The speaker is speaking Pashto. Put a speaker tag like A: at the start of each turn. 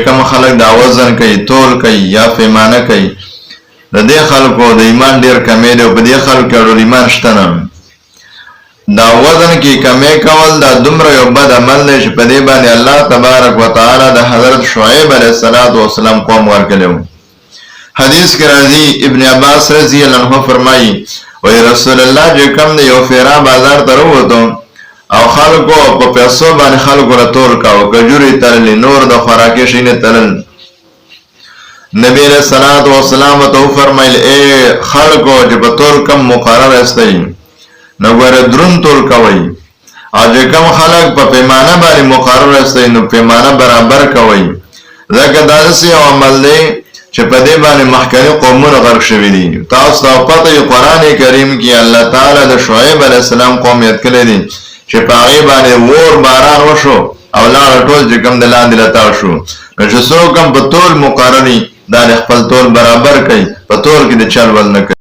A: کوم خلک دا وزن کوي تول کوي یا پیمانه کوي د دې خلکو د ایمان ډیر کمی دی او په دې خلکو کې ډول ایمان شته نه دا وزن کې کمی کول دا دومره یو بد عمل دی چې په دې باندې الله تبارک وتعالی د حضرت شعیب علیه السلام قوم ورکړو حدیث کې راځي ابن عباس رضی الله عنه فرمایي وای رسول الله چې کوم یو فیرا بازار ته وروته او خلکو په پیسو باندې خلکو را تول کاوه کجوري تللی نور د خوراکي شي نه تلل نبی علیہ الصلوۃ والسلام ته فرمایل اے خلکو چې په تول کم مقرر استئ نو ګوره درون تول کوي او چې کوم خلک په پیمانه باندې مقرر استئ نو پیمانه برابر کوي ځکه دا څه عمل دی چې په دې باندې مخکې قومونه غرق شوي دي تاسو ته پته یو قران کریم کې الله تعالی د شعیب علیه السلام قوم یاد کړی دی چې په هغه باندې ور باران وشو او لاړ ټول چې کوم د لاندې لتا شو نو چې څوک هم په تول مقرري دا خپل تول برابر کوي په تول کې د چل ول نه کوي